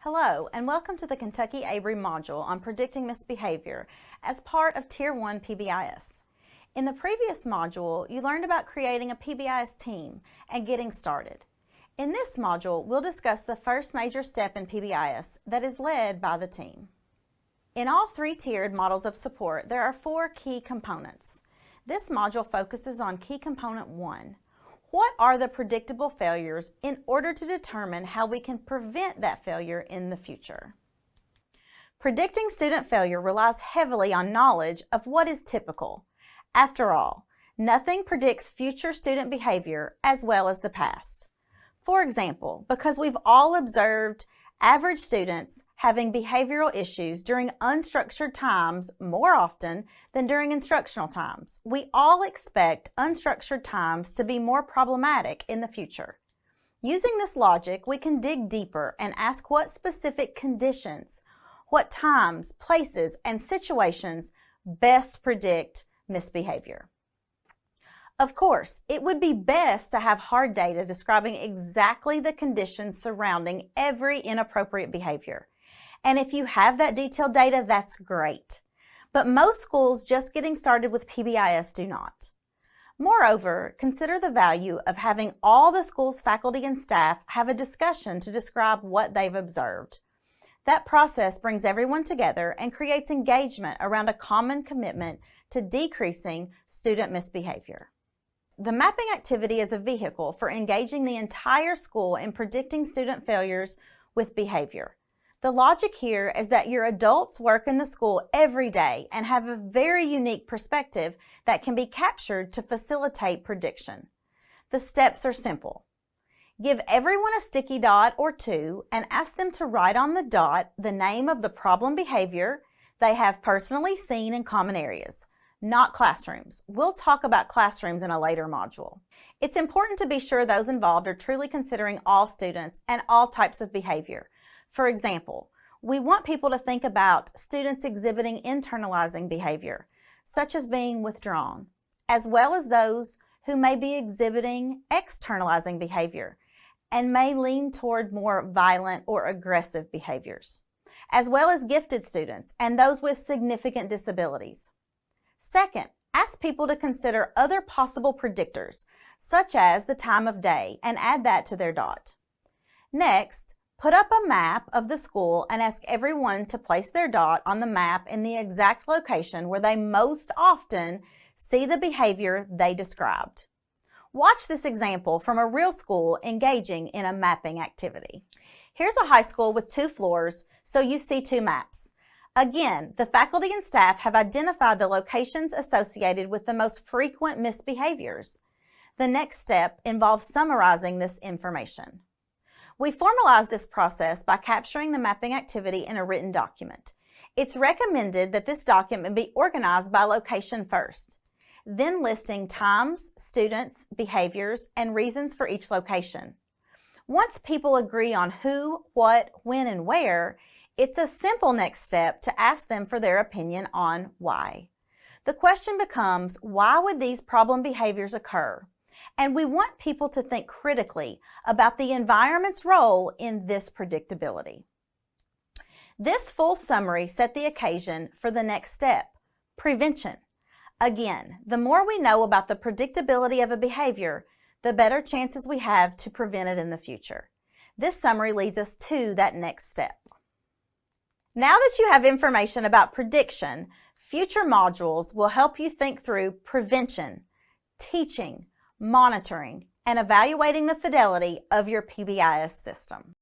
Hello, and welcome to the Kentucky Avery module on predicting misbehavior as part of Tier 1 PBIS. In the previous module, you learned about creating a PBIS team and getting started. In this module, we'll discuss the first major step in PBIS that is led by the team. In all three tiered models of support, there are four key components. This module focuses on key component 1. What are the predictable failures in order to determine how we can prevent that failure in the future? Predicting student failure relies heavily on knowledge of what is typical. After all, nothing predicts future student behavior as well as the past. For example, because we've all observed average students having behavioral issues during unstructured times more often than during instructional times, we all expect unstructured times to be more problematic in the future. Using this logic, we can dig deeper and ask what specific conditions, what times, places, and situations best predict misbehavior. Of course, it would be best to have hard data describing exactly the conditions surrounding every inappropriate behavior. And if you have that detailed data, that's great. But most schools just getting started with PBIS do not. Moreover, consider the value of having all the school's faculty and staff have a discussion to describe what they've observed. That process brings everyone together and creates engagement around a common commitment to decreasing student misbehavior. The mapping activity is a vehicle for engaging the entire school in predicting student failures with behavior. The logic here is that your adults work in the school every day and have a very unique perspective that can be captured to facilitate prediction. The steps are simple. Give everyone a sticky dot or two and ask them to write on the dot the name of the problem behavior they have personally seen in common areas. Not classrooms. We'll talk about classrooms in a later module. It's important to be sure those involved are truly considering all students and all types of behavior. For example, we want people to think about students exhibiting internalizing behavior, such as being withdrawn, as well as those who may be exhibiting externalizing behavior and may lean toward more violent or aggressive behaviors, as well as gifted students and those with significant disabilities. Second, ask people to consider other possible predictors, such as the time of day, and add that to their dot. Next, put up a map of the school and ask everyone to place their dot on the map in the exact location where they most often see the behavior they described. Watch this example from a real school engaging in a mapping activity. Here's a high school with 2 floors, so you see 2 maps. Again, the faculty and staff have identified the locations associated with the most frequent misbehaviors. The next step involves summarizing this information. We formalize this process by capturing the mapping activity in a written document. It's recommended that this document be organized by location first, then listing times, students, behaviors, and reasons for each location. Once people agree on who, what, when, and where, it's a simple next step to ask them for their opinion on why. The question becomes, why would these problem behaviors occur? And we want people to think critically about the environment's role in this predictability. This full summary set the occasion for the next step, prevention. Again, the more we know about the predictability of a behavior, the better chances we have to prevent it in the future. This summary leads us to that next step. Now that you have information about prediction, future modules will help you think through prevention, teaching, monitoring, and evaluating the fidelity of your PBIS system.